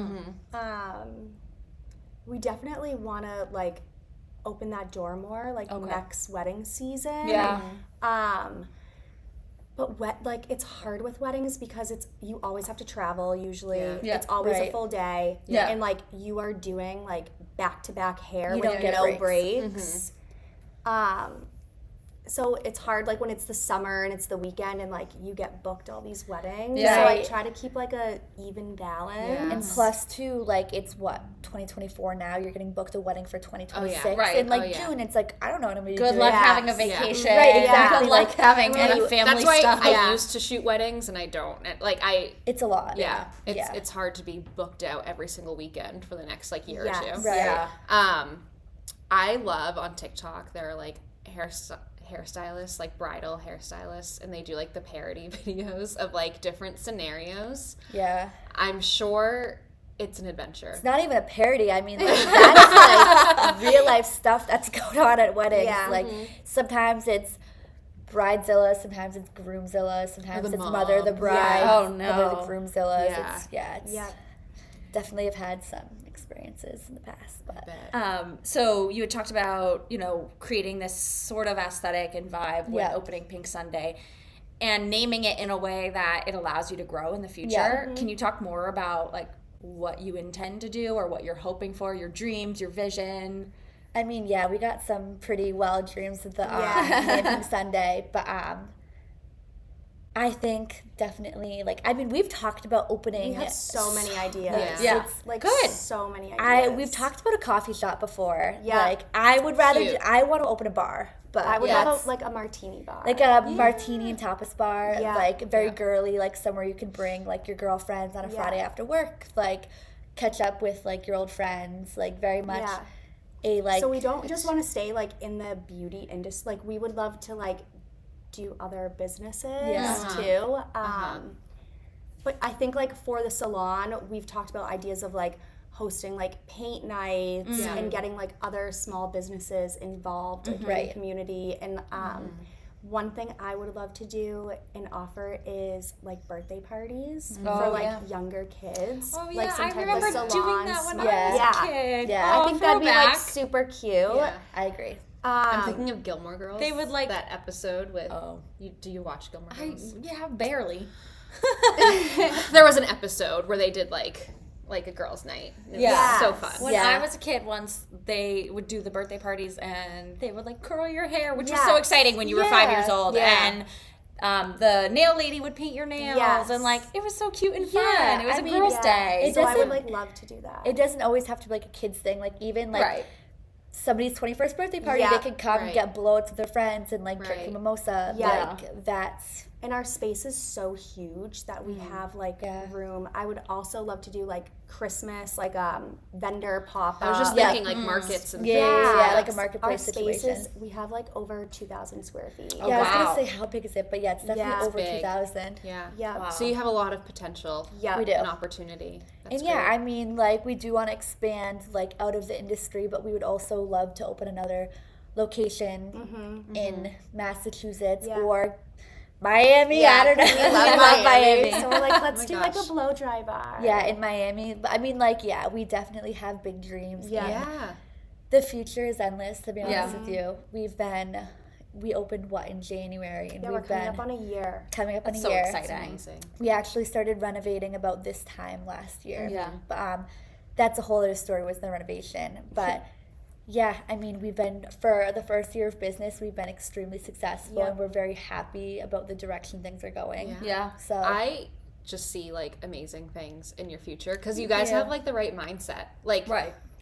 Speaker 5: We definitely want to like open that door more, like next wedding season.
Speaker 6: Yeah.
Speaker 5: But like it's hard with weddings because you always have to travel usually.
Speaker 6: Yeah.
Speaker 5: It's always a
Speaker 4: Right.
Speaker 5: full day.
Speaker 6: Yeah.
Speaker 5: And like you are doing like back-to-back hair
Speaker 4: You
Speaker 5: with
Speaker 4: don't get
Speaker 5: no
Speaker 4: breaks.
Speaker 5: So it's hard like when it's the summer and it's the weekend and like you get booked all these weddings.
Speaker 6: Yeah.
Speaker 5: So I
Speaker 4: Right.
Speaker 5: try to keep like a even balance.
Speaker 4: And plus, too, like, it's 2024 now. You're getting booked a wedding for 2026.
Speaker 6: Right.
Speaker 4: In, like,
Speaker 3: Oh, yeah.
Speaker 4: June, it's like, I don't know what I'm going to
Speaker 6: Good
Speaker 4: do.
Speaker 6: luck
Speaker 5: Yeah.
Speaker 6: having a vacation.
Speaker 4: Right, exactly.
Speaker 6: Good luck
Speaker 4: Like,
Speaker 6: having any
Speaker 4: really-
Speaker 6: family
Speaker 3: That's why
Speaker 6: stuff.
Speaker 3: I used to shoot weddings and I don't. And, like
Speaker 4: It's a lot.
Speaker 3: yeah,
Speaker 4: Yeah.
Speaker 3: it's hard to be booked out every single weekend for the next like year
Speaker 5: Yes.
Speaker 3: or two.
Speaker 4: Right.
Speaker 6: Yeah.
Speaker 3: I love on TikTok there are like hairstylists, like bridal hairstylists, and they do like the parody videos of like different scenarios.
Speaker 4: Yeah.
Speaker 3: I'm sure it's an adventure.
Speaker 4: It's not even a parody. I mean, like, that's like real life stuff that's going on at weddings.
Speaker 5: Yeah.
Speaker 4: Like, sometimes it's Bridezilla, sometimes it's Groomzilla, sometimes
Speaker 3: the
Speaker 4: it's Mother the
Speaker 3: mom.
Speaker 4: Bride,
Speaker 6: Yeah. Oh,
Speaker 4: Mother the
Speaker 6: no.
Speaker 4: Groomzillas.
Speaker 3: Yeah.
Speaker 4: It's
Speaker 5: Yeah.
Speaker 4: definitely have had some experiences in the past. But
Speaker 6: So you had talked about, creating this sort of aesthetic and vibe when
Speaker 4: Yeah.
Speaker 6: opening Pink Sunday and naming it in a way that it allows you to grow in the future.
Speaker 4: Yeah.
Speaker 6: Can you talk more about like what you intend to do or what you're hoping for, your dreams, your vision?
Speaker 4: I mean, yeah, we got some pretty wild dreams with the Pink Sunday, but I think definitely, like, I mean, we've talked about opening.
Speaker 5: We have so many ideas.
Speaker 6: Yeah.
Speaker 4: It's
Speaker 5: Like
Speaker 6: Good.
Speaker 5: so many ideas.
Speaker 4: we've talked about a coffee shop before.
Speaker 5: Yeah.
Speaker 4: Like, I would rather,
Speaker 3: Cute.
Speaker 4: I want to open a bar, but
Speaker 5: I would
Speaker 4: that's-
Speaker 5: have like a martini bar.
Speaker 4: like a martini and tapas bar,
Speaker 5: Yeah.
Speaker 4: like very girly, like somewhere you can bring like your girlfriends on a Friday after work, like catch up with like your old friends, like very much
Speaker 5: Yeah.
Speaker 4: a like.
Speaker 5: So we don't just want to stay like in the beauty industry. Like we would love to like do other businesses too. But I think like for the salon, we've talked about ideas of like hosting like paint nights and getting like other small businesses involved like, in the community. And one thing I would love to do and offer is like birthday parties for like younger kids.
Speaker 6: Oh,
Speaker 5: Like
Speaker 6: yeah.
Speaker 5: some
Speaker 6: I
Speaker 5: type of
Speaker 6: remember
Speaker 5: salon
Speaker 6: doing that when
Speaker 5: small-
Speaker 6: I was
Speaker 4: Yeah.
Speaker 6: a kid.
Speaker 4: Yeah.
Speaker 6: Oh,
Speaker 5: I think that'd be like
Speaker 6: throwback.
Speaker 5: super cute.
Speaker 3: Yeah.
Speaker 4: I agree.
Speaker 3: I'm thinking of Gilmore Girls.
Speaker 6: They would, like-
Speaker 3: that episode with. Do you watch Gilmore Girls?
Speaker 6: Yeah, barely.
Speaker 3: There was an episode where they did like a girls' night. It was so fun.
Speaker 6: When
Speaker 4: Yeah.
Speaker 6: I was a kid, once they would do the birthday parties and they would like curl your hair, which was
Speaker 5: Yeah.
Speaker 6: so exciting when you were 5 years
Speaker 4: Yeah.
Speaker 6: old.
Speaker 5: Yeah.
Speaker 6: And the nail lady would paint your nails,
Speaker 5: Yes.
Speaker 6: and like it was so cute and fun.
Speaker 4: Yeah,
Speaker 6: It was
Speaker 4: I
Speaker 6: a
Speaker 4: mean,
Speaker 6: girls'
Speaker 4: yeah.
Speaker 6: day.
Speaker 4: It
Speaker 5: So I would
Speaker 4: doesn't-
Speaker 5: like love to do that.
Speaker 4: It doesn't always have to be like a kid's thing. Like even like
Speaker 6: Right.
Speaker 4: somebody's 21st birthday party,
Speaker 5: Yeah.
Speaker 4: they could come
Speaker 3: Right.
Speaker 4: get blowouts with their friends and like drink
Speaker 3: Right.
Speaker 4: a mimosa.
Speaker 5: Yeah.
Speaker 4: Like that's
Speaker 5: And our space is so huge that we have like room. I would also love to do like Christmas, like vendor pop up.
Speaker 3: I was just thinking like markets and
Speaker 4: yeah,
Speaker 3: things.
Speaker 4: like a
Speaker 5: Our
Speaker 4: marketplace
Speaker 5: spaces,
Speaker 4: situation.
Speaker 5: we have like over 2,000 square feet.
Speaker 4: Yeah, I was
Speaker 6: wow.
Speaker 4: gonna say how big is it, but yeah, it's definitely
Speaker 5: Yeah. It's
Speaker 4: over
Speaker 3: big.
Speaker 4: 2,000.
Speaker 3: Yeah.
Speaker 5: Yeah.
Speaker 3: So you have a lot of potential.
Speaker 5: Yeah.
Speaker 4: We do.
Speaker 3: An opportunity. That's
Speaker 4: And yeah,
Speaker 3: great.
Speaker 4: I mean, like we do want to expand like out of the industry, but we would also love to open another location in Massachusetts
Speaker 5: Yeah.
Speaker 4: or Miami.
Speaker 5: Yeah,
Speaker 4: I don't know.
Speaker 5: we love
Speaker 4: I love Miami.
Speaker 5: So we're like, let's
Speaker 3: my
Speaker 5: do like
Speaker 3: gosh.
Speaker 5: a blow dry bar.
Speaker 4: Yeah, in Miami. But I mean, like, yeah, we definitely have big dreams.
Speaker 5: Yeah.
Speaker 4: and
Speaker 3: Yeah.
Speaker 4: the future is endless. To be honest
Speaker 6: Yeah.
Speaker 4: with you, we opened in January, and
Speaker 5: Yeah, we're
Speaker 4: we've
Speaker 5: coming
Speaker 4: been
Speaker 5: up on a year.
Speaker 4: coming up on a
Speaker 6: so
Speaker 4: year.
Speaker 6: exciting.
Speaker 3: Amazing.
Speaker 4: We actually started renovating about this time last year.
Speaker 6: Yeah.
Speaker 4: But that's a whole other story with the renovation. But yeah, I mean, we've been, for the first year of business, we've been extremely successful
Speaker 5: Yeah.
Speaker 4: and we're very happy about the direction things are going.
Speaker 3: Yeah.
Speaker 6: Yeah.
Speaker 4: So
Speaker 3: I just see like amazing things in your future because you guys have like the right mindset. Like,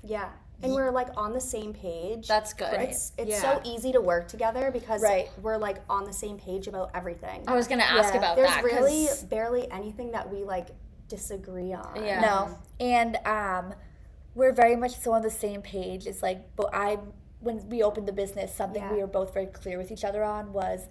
Speaker 5: Yeah. And we're like on the same page.
Speaker 6: That's good.
Speaker 5: It's so easy to work together because we're like on the same page about everything.
Speaker 6: I was gonna ask about
Speaker 5: There's
Speaker 6: that.
Speaker 5: really barely anything that we like disagree on.
Speaker 6: Yeah.
Speaker 4: No, and we're very much so on the same page. It's like, when we opened the business, something we were both very clear with each other on was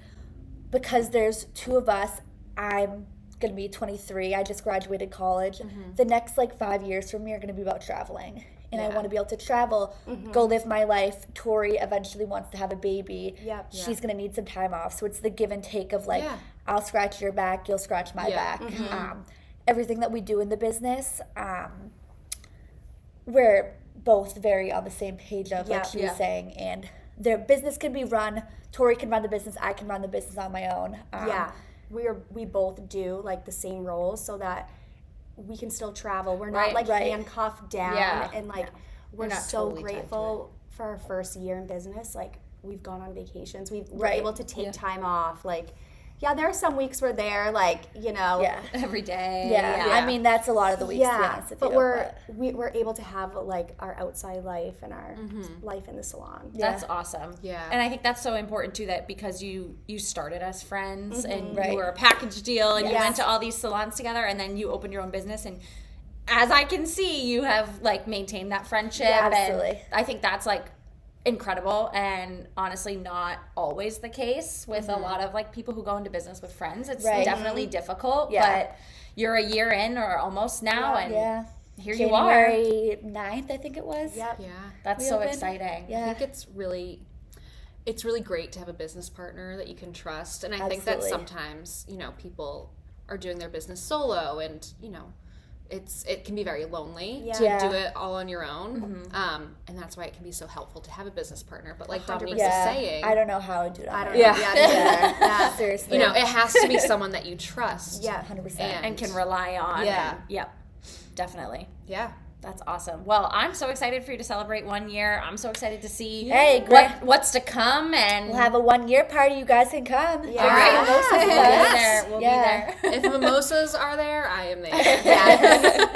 Speaker 4: because there's two of us. I'm gonna be 23. I just graduated college. The next like 5 years for me are gonna be about traveling. And I want to be able to travel, go live my life. Tori eventually wants to have a baby. She's going to need some time off. So it's the give and take of like, I'll scratch your back, you'll scratch my back. Everything that we do in the business, we're both very on the same page of, like she was saying. And their business can be run. Tori can run the business. I can run the business on my own.
Speaker 5: We both do like the same roles so that we can still travel. We're not like handcuffed down and like we're so
Speaker 6: totally
Speaker 5: grateful for our first year in business. Like we've gone on vacations. We're able to take time off. Like there are some weeks we're there, like, you know,
Speaker 6: every day.
Speaker 4: I mean, that's a lot of the weeks, to be honest with
Speaker 5: but
Speaker 4: you.
Speaker 5: we're able to have like our outside life and our life in the salon.
Speaker 6: That's awesome.
Speaker 3: Yeah.
Speaker 6: And I think that's so important too, that because you started as friends and you were a package deal and you went to all these salons together and then you opened your own business, and as I can see, you have like maintained that friendship.
Speaker 4: Absolutely.
Speaker 6: And I think that's like incredible, and honestly not always the case with a lot of like people who go into business with friends. It's definitely difficult, but you're a year in or almost now, and here you are.
Speaker 4: January 9th, I think it was.
Speaker 6: That's so exciting.
Speaker 3: I think it's really great to have a business partner that you can trust. And I think that sometimes, you know, people are doing their business solo, and, you know, it can be very lonely to do it all on your own. And that's why it can be so helpful to have a business partner. But like Dominique was saying,
Speaker 4: I don't know how I would do it on my own.
Speaker 5: Yeah,
Speaker 4: Seriously.
Speaker 3: you know, it has to be someone that you trust.
Speaker 4: 100%.
Speaker 6: And can rely on.
Speaker 3: Yeah.
Speaker 6: Yep. Definitely.
Speaker 3: Yeah.
Speaker 6: That's awesome. Well, I'm so excited for you to celebrate 1 year. I'm so excited to see what's to come, and
Speaker 4: we'll have a 1 year party. You guys can come.
Speaker 6: all right. We'll be there.
Speaker 3: If mimosas are there, I am there.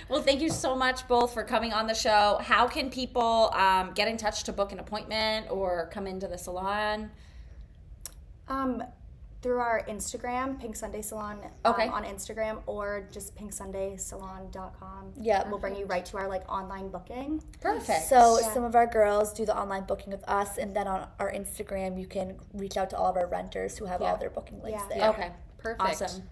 Speaker 6: Well, thank you so much both for coming on the show. How can people get in touch to book an appointment or come into the salon?
Speaker 5: Through our Instagram, Pink Sunday Salon on Instagram, or just pinksundaysalon.com.
Speaker 4: Yeah.
Speaker 5: We'll bring you right to our like online booking.
Speaker 6: Perfect.
Speaker 4: So some of our girls do the online booking with us, and then on our Instagram, you can reach out to all of our renters who have all their booking links there.
Speaker 6: Okay.
Speaker 3: Perfect.
Speaker 6: Awesome.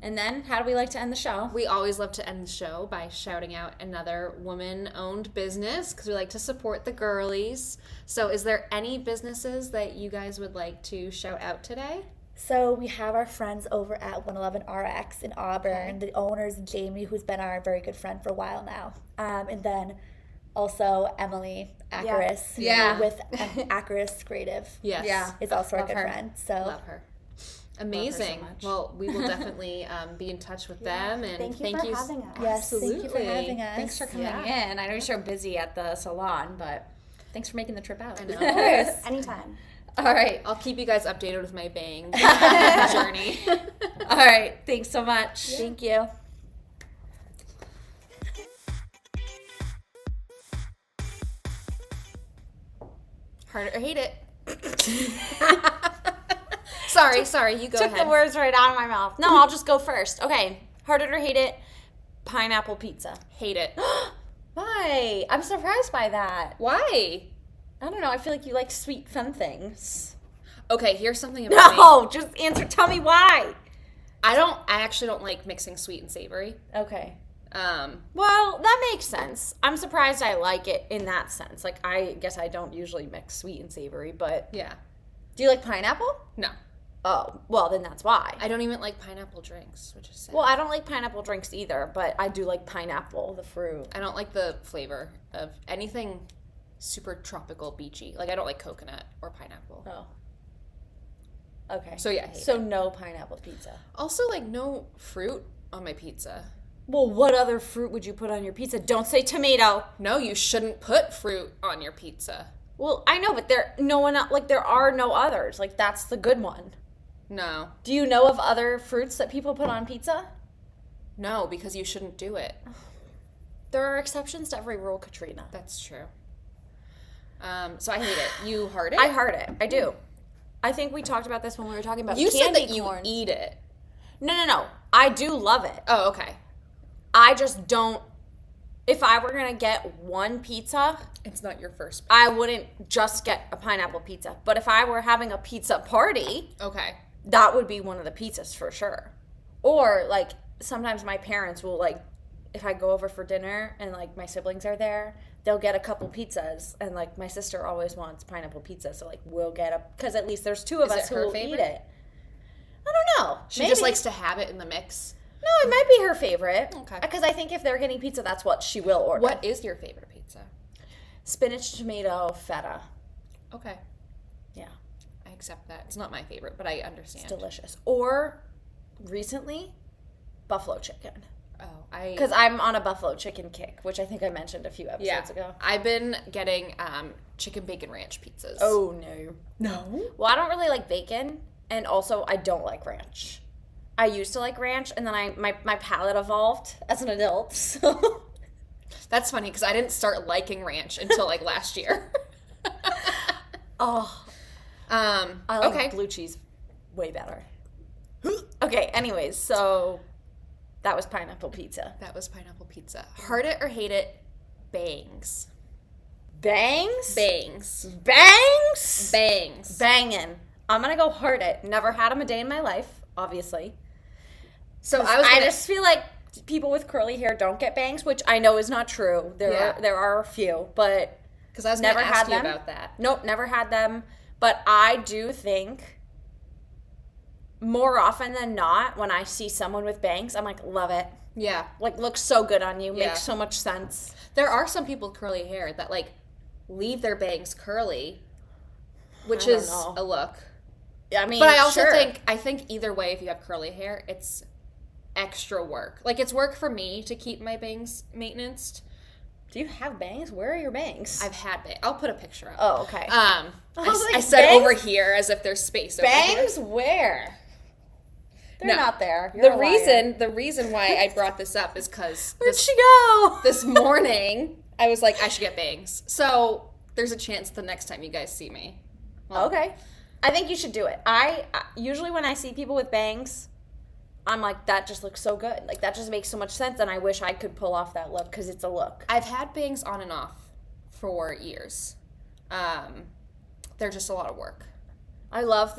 Speaker 6: And then how do we like to end the show?
Speaker 3: We always love to end the show by shouting out another woman-owned business because we like to support the girlies. So is there any businesses that you guys would like to shout out today?
Speaker 4: So we have our friends over at 111 RX in Auburn. The owner's Jamie, who's been our very good friend for a while now. And then also Emily Acaris with Acaris Creative.
Speaker 3: Yes.
Speaker 6: Yeah.
Speaker 4: Is also our
Speaker 6: Love
Speaker 4: good
Speaker 6: her.
Speaker 4: friend. So
Speaker 3: Love her. Amazing.
Speaker 6: much.
Speaker 3: Well, we will definitely be in touch with them. And
Speaker 5: Thank you for having us.
Speaker 4: yes, thank you for
Speaker 3: Absolutely.
Speaker 4: having us.
Speaker 6: Thanks for coming in. I know you're so busy at the salon, but thanks for making the trip out.
Speaker 3: I know.
Speaker 4: Of course.
Speaker 5: Anytime.
Speaker 6: All right.
Speaker 3: I'll keep you guys updated with my bang journey.
Speaker 6: All right. Thanks so much.
Speaker 4: Thank you.
Speaker 3: Heart it or hate it. Sorry, you go
Speaker 6: Took
Speaker 3: ahead.
Speaker 6: the words right out of my mouth. No, I'll just go first. Okay. Heart it or hate it. Pineapple pizza.
Speaker 3: Hate it.
Speaker 6: Why? I'm surprised by that.
Speaker 3: Why?
Speaker 6: I don't know. I feel like you like sweet, fun things.
Speaker 3: Okay, here's something about me.
Speaker 6: No, just answer. Tell me why.
Speaker 3: I actually don't like mixing sweet and savory.
Speaker 6: Okay.
Speaker 3: Um,
Speaker 6: Well, that makes sense. I'm surprised I like it in that sense. Like, I guess I don't usually mix sweet and savory, but
Speaker 3: yeah.
Speaker 6: do you like pineapple?
Speaker 3: No.
Speaker 6: Oh, well, then that's why.
Speaker 3: I don't even like pineapple drinks, which is sad.
Speaker 6: Well, I don't like pineapple drinks either, but I do like pineapple, the fruit.
Speaker 3: I don't like the flavor of anything super tropical, beachy. Like, I don't like coconut or pineapple.
Speaker 6: Oh. Okay.
Speaker 3: So, yeah, I hate
Speaker 6: So no pineapple pizza.
Speaker 3: Also, like, no fruit on my pizza.
Speaker 6: Well, what other fruit would you put on your pizza? Don't say tomato.
Speaker 3: No, you shouldn't put fruit on your pizza.
Speaker 6: Well, I know, but there are no others. Like, that's the good one.
Speaker 3: No.
Speaker 6: Do you know of other fruits that people put on pizza?
Speaker 3: No, because you shouldn't do it.
Speaker 2: There are exceptions to every rule, Katrina.
Speaker 3: That's true. So I hate it. You heart it?
Speaker 2: I heart it. I do. I think we talked about this when we were talking about
Speaker 3: You said
Speaker 2: candy
Speaker 3: that you
Speaker 2: corn.
Speaker 3: eat it.
Speaker 2: No. I do love it.
Speaker 3: Oh, okay.
Speaker 2: I just don't. If I were going to get one pizza,
Speaker 3: It's not your first.
Speaker 2: I wouldn't just get a pineapple pizza. But if I were having a pizza party,
Speaker 3: Okay.
Speaker 2: that would be one of the pizzas for sure. Or, like, sometimes my parents will, like, if I go over for dinner and, like, my siblings are there, they'll get a couple pizzas. And, like, my sister always wants pineapple pizza. So, like, we'll get a, because at least there's two of
Speaker 3: Is
Speaker 2: us
Speaker 3: it
Speaker 2: who
Speaker 3: her
Speaker 2: will
Speaker 3: favorite?
Speaker 2: eat it. I don't know.
Speaker 3: She just likes to have it in the mix.
Speaker 2: No, it might be her favorite.
Speaker 3: Okay.
Speaker 2: Because I think if they're getting pizza, that's what she will order.
Speaker 3: What is your favorite pizza?
Speaker 2: Spinach, tomato, feta.
Speaker 3: Okay.
Speaker 2: Yeah.
Speaker 3: I accept that. It's not my favorite, but I understand.
Speaker 2: Delicious. Or, recently, buffalo chicken.
Speaker 3: Oh,
Speaker 2: Because I'm on a buffalo chicken kick, which I think I mentioned a few episodes ago.
Speaker 3: I've been getting chicken bacon ranch pizzas.
Speaker 2: Oh, no.
Speaker 3: no.
Speaker 2: Well, I don't really like bacon, and also I don't like ranch. I used to like ranch, and then my palate evolved as an adult, so...
Speaker 3: That's funny because I didn't start liking ranch until like last year.
Speaker 2: Oh. I like
Speaker 3: okay.
Speaker 2: blue cheese way better. Okay, anyways, so that was pineapple pizza.
Speaker 3: That was pineapple pizza. Heart it or hate it, bangs.
Speaker 2: Bangs?
Speaker 3: Bangs.
Speaker 2: Bangs?
Speaker 3: Bangs.
Speaker 2: Banging. I'm gonna go heart it. Never had them a day in my life, obviously.
Speaker 3: So
Speaker 2: I just feel like people with curly hair don't get bangs, which I know is not true. There are a few, but
Speaker 3: because I was
Speaker 2: never
Speaker 3: never
Speaker 2: had
Speaker 3: ask you
Speaker 2: them.
Speaker 3: about that.
Speaker 2: Nope, never had them. But I do think more often than not, when I see someone with bangs, I'm like, love it.
Speaker 3: Yeah.
Speaker 2: Like, looks so good on you.
Speaker 3: Yeah.
Speaker 2: Makes so much sense.
Speaker 3: There are some people with curly hair that like leave their bangs curly, which
Speaker 2: I don't
Speaker 3: is
Speaker 2: know.
Speaker 3: a look.
Speaker 2: I mean,
Speaker 3: But I also
Speaker 2: sure.
Speaker 3: think either way, if you have curly hair, it's extra work. Like it's work for me to keep my bangs maintained.
Speaker 2: Do you have bangs? Where are your bangs?
Speaker 3: I've had bangs. I'll put a picture up.
Speaker 2: Oh, okay.
Speaker 3: I
Speaker 2: was like,
Speaker 3: said
Speaker 2: bangs?
Speaker 3: over here as if there's space over here.
Speaker 2: Bangs where? They're
Speaker 3: No.
Speaker 2: not there. You're
Speaker 3: The
Speaker 2: a liar.
Speaker 3: reason why I brought this up is because
Speaker 2: Where'd she go?
Speaker 3: this morning I was like, I should get bangs. So there's a chance the next time you guys see me. Well,
Speaker 2: Okay. I think you should do it. I usually when I see people with bangs, I'm like, that just looks so good. Like, that just makes so much sense, and I wish I could pull off that look, because it's a look.
Speaker 3: I've had bangs on and off for years. They're just a lot of work.
Speaker 2: I love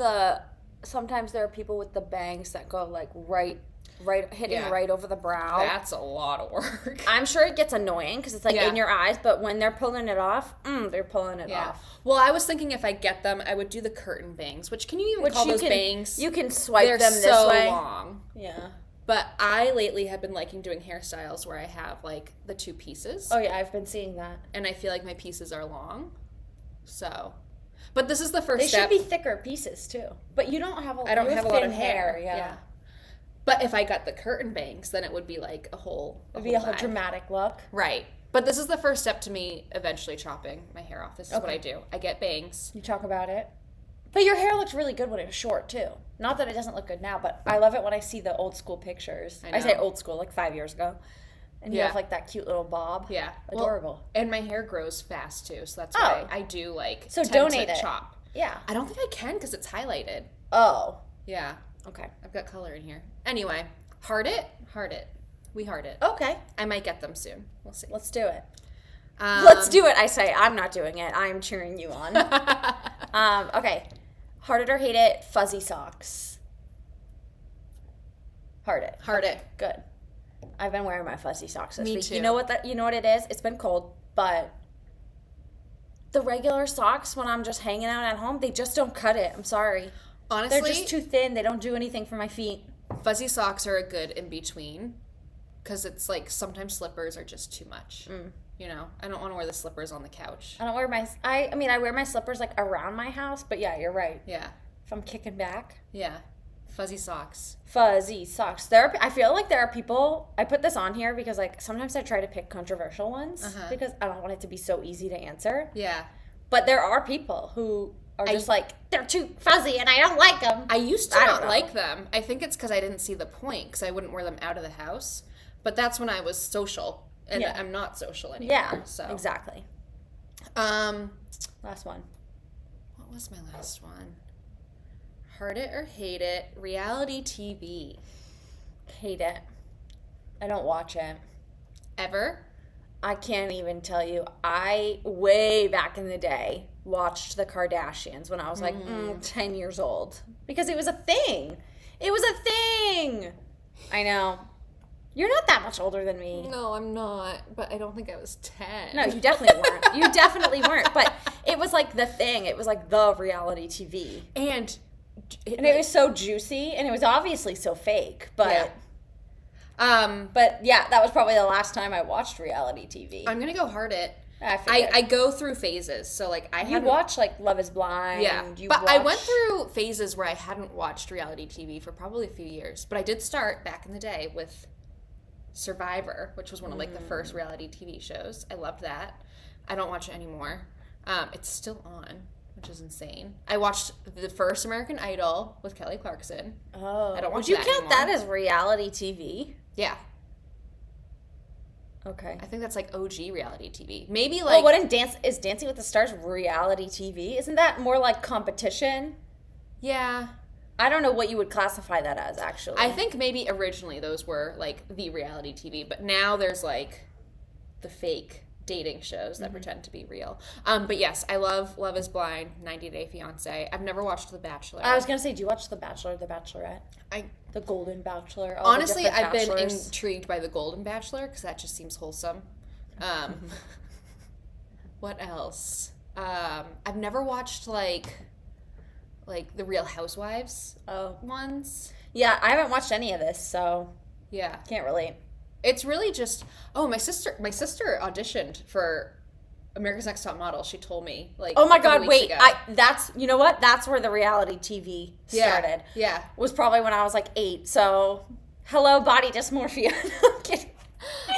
Speaker 2: sometimes there are people with the bangs that go, like, hitting
Speaker 3: Yeah.
Speaker 2: right over the brow.
Speaker 3: That's a lot of work.
Speaker 2: I'm sure it gets annoying, because it's, like,
Speaker 3: Yeah.
Speaker 2: in your eyes, but when they're pulling it off, they're pulling it
Speaker 3: Yeah.
Speaker 2: off.
Speaker 3: Well, I was thinking if I get them, I would do the curtain bangs, which can you even call
Speaker 2: you
Speaker 3: those
Speaker 2: can,
Speaker 3: bangs?
Speaker 2: You can swipe
Speaker 3: They're
Speaker 2: them
Speaker 3: so
Speaker 2: this way.
Speaker 3: long.
Speaker 2: Yeah.
Speaker 3: But I lately have been liking doing hairstyles where I have like the two pieces.
Speaker 2: Oh, yeah, I've been seeing that.
Speaker 3: And I feel like my pieces are long. So, but this is the first
Speaker 2: They
Speaker 3: step.
Speaker 2: should be thicker pieces, too. But you don't have
Speaker 3: I don't have a lot of
Speaker 2: thin
Speaker 3: hair.
Speaker 2: yeah.
Speaker 3: But if I got the curtain bangs, then it would be like a whole
Speaker 2: It'd be a whole
Speaker 3: vibe.
Speaker 2: dramatic look.
Speaker 3: Right. But this is the first step to me eventually chopping my hair off. This is what I do. I get bangs.
Speaker 2: You talk about it. But your hair looks really good when it was short, too. Not that it doesn't look good now, but I love it when I see the old school pictures.
Speaker 3: I
Speaker 2: I say
Speaker 3: know.
Speaker 2: old school, like 5 years ago. And you
Speaker 3: Yeah.
Speaker 2: have, like, that cute little bob.
Speaker 3: Yeah.
Speaker 2: Adorable.
Speaker 3: Well, and my hair grows fast too, so that's why I do like
Speaker 2: So
Speaker 3: tend
Speaker 2: donate
Speaker 3: to
Speaker 2: it.
Speaker 3: chop.
Speaker 2: Yeah.
Speaker 3: I don't think I can because it's highlighted.
Speaker 2: Oh.
Speaker 3: Yeah.
Speaker 2: Okay.
Speaker 3: I've got color in here. Anyway, heart it. We heart it.
Speaker 2: Okay.
Speaker 3: I might get them soon. We'll see.
Speaker 2: Let's do it.
Speaker 3: Um,
Speaker 2: Let's do it. I say I'm not doing it. I'm cheering you on. Okay. Heart it or hate it, fuzzy socks. Heart it.
Speaker 3: Heart it.
Speaker 2: Good. I've been wearing my fuzzy socks this
Speaker 3: Me
Speaker 2: week.
Speaker 3: too.
Speaker 2: You know what it is? It's been cold, but the regular socks when I'm just hanging out at home, they just don't cut it. I'm sorry.
Speaker 3: Honestly,
Speaker 2: They're just too thin. They don't do anything for my feet.
Speaker 3: fuzzy socks are a good in between because it's like sometimes slippers are just too much. You know, I don't want to wear the slippers on the couch.
Speaker 2: I don't wear I wear my slippers like around my house, but yeah, you're right.
Speaker 3: Yeah.
Speaker 2: If I'm kicking back.
Speaker 3: Yeah. Fuzzy socks.
Speaker 2: Fuzzy socks. I feel like there are people, I put this on here because like sometimes I try to pick controversial ones because I don't want it to be so easy to answer.
Speaker 3: Yeah.
Speaker 2: But there are people who are just like, they're too fuzzy and I don't like them.
Speaker 3: I used to
Speaker 2: I
Speaker 3: not
Speaker 2: don't know.
Speaker 3: like them. I think it's because I didn't see the point because I wouldn't wear them out of the house. But that's when I was social, and
Speaker 6: Yeah.
Speaker 3: I'm not social anymore.
Speaker 6: Yeah,
Speaker 3: So
Speaker 6: exactly. Last one.
Speaker 3: what was my last one? Heard it or hate it? Reality TV.
Speaker 6: Hate it. I don't watch it.
Speaker 3: Ever?
Speaker 6: I can't even tell you. I, way back in the day, watched the Kardashians when I was like 10 years old. Because it was a thing. It was a thing. I know. You're not that much older than me.
Speaker 3: No, I'm not. But I don't think I was 10.
Speaker 6: No, you definitely weren't. You definitely weren't. But it was like the thing. It was like the reality TV.
Speaker 3: And
Speaker 6: it was so juicy, and it was obviously so fake. But
Speaker 3: Yeah.
Speaker 6: but yeah, that was probably the last time I watched reality TV.
Speaker 3: I'm gonna go hard it.
Speaker 6: I figured.
Speaker 3: I go through phases. So like I
Speaker 6: You
Speaker 3: had
Speaker 6: watch like Love Is Blind.
Speaker 3: Yeah,
Speaker 6: You
Speaker 3: but I
Speaker 6: watch-
Speaker 3: went through phases where I hadn't watched reality TV for probably a few years. But I did start back in the day with Survivor, which was one of like the first reality TV shows. I loved that. I don't watch it anymore. It's still on, which is insane. I watched the first American Idol with Kelly Clarkson.
Speaker 6: Oh,
Speaker 3: I don't watch
Speaker 6: would you
Speaker 3: that
Speaker 6: count
Speaker 3: anymore.
Speaker 6: that as reality TV?
Speaker 3: Yeah,
Speaker 6: Okay.
Speaker 3: I think that's like OG reality TV. Maybe
Speaker 6: Well,
Speaker 3: like
Speaker 6: wouldn't Dancing with the Stars reality TV? Isn't that more like competition?
Speaker 3: yeah.
Speaker 6: I don't know what you would classify that as, actually.
Speaker 3: I think maybe originally those were like the reality TV, but now there's like the fake dating shows that pretend to be real. But yes, I love Love Is Blind, 90 Day Fiance. I've never watched The Bachelor.
Speaker 6: I was gonna say, do you watch The Bachelor, The Bachelorette,
Speaker 3: I
Speaker 6: The Golden Bachelor? all the
Speaker 3: honestly,
Speaker 6: different
Speaker 3: I've been
Speaker 6: bachelors?
Speaker 3: intrigued by The Golden Bachelor because that just seems wholesome. What else? I've never watched like the Real Housewives
Speaker 6: Oh,
Speaker 3: ones.
Speaker 6: yeah, I haven't watched any of this, so
Speaker 3: Yeah.
Speaker 6: can't relate.
Speaker 3: It's really just my sister auditioned for America's Next Top Model. She told me like
Speaker 6: Oh my
Speaker 3: a couple
Speaker 6: God!
Speaker 3: weeks
Speaker 6: Wait,
Speaker 3: ago.
Speaker 6: that's you know what? That's where the reality TV started.
Speaker 3: Yeah.
Speaker 6: Was probably when I was like 8. So, hello, body dysmorphia. I'm kidding.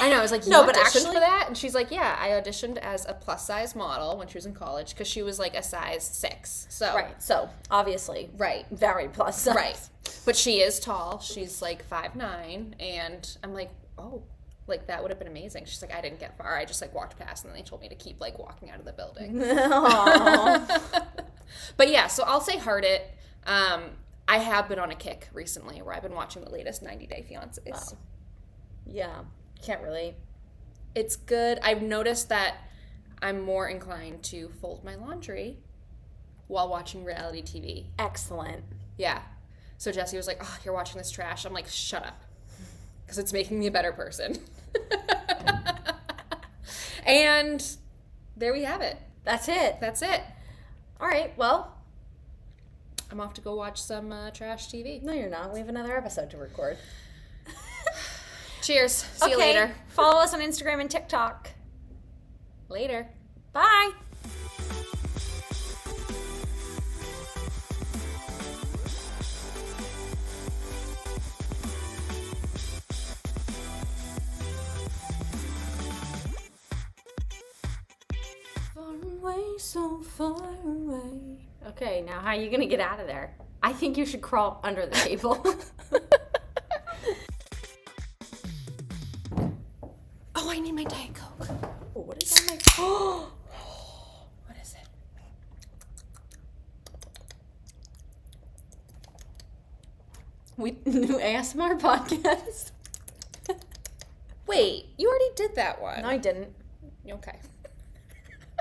Speaker 3: I know. I was like,
Speaker 6: No,
Speaker 3: you
Speaker 6: but
Speaker 3: auditioned
Speaker 6: actually-
Speaker 3: for that? And she's like, yeah, I auditioned as a plus size model when she was in college because she was like a size 6. So
Speaker 6: Right. So obviously,
Speaker 3: Right.
Speaker 6: very plus size.
Speaker 3: Right. But she is tall. She's like 5'9", and I'm like, oh, like that would have been amazing. She's like, I didn't get far. I just like walked past, and then they told me to keep like walking out of the building. But yeah, so I'll say heart it. I have been on a kick recently where I've been watching the latest 90 Day Fiancés.
Speaker 6: Wow. Yeah. Can't relate.
Speaker 3: It's good. I've noticed that I'm more inclined to fold my laundry while watching reality TV.
Speaker 6: Excellent.
Speaker 3: Yeah. So Jesse was like, oh, you're watching this trash. I'm like, shut up. Because it's making me a better person. And there we have it.
Speaker 6: That's it.
Speaker 3: That's it.
Speaker 6: All right. Well,
Speaker 3: I'm off to go watch some trash TV.
Speaker 6: no, you're not. We have another episode to record.
Speaker 3: Cheers. See you later.
Speaker 6: Follow us on Instagram and TikTok.
Speaker 3: Later.
Speaker 6: Bye. Far away, so far away. Okay, now how are you gonna get out of there? I think you should crawl under the table.
Speaker 3: Oh, I need my Diet Coke.
Speaker 6: What is on my?
Speaker 3: What is it?
Speaker 6: New ASMR podcast.
Speaker 3: Wait, you already did that one.
Speaker 6: No, I didn't.
Speaker 3: Okay.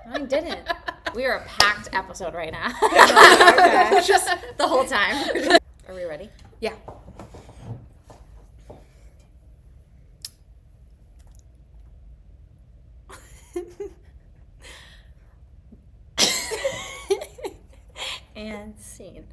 Speaker 6: No, I didn't. We are a packed episode right now.
Speaker 3: Okay.
Speaker 6: Just the whole time. Are we ready?
Speaker 3: Yeah.
Speaker 6: And scene.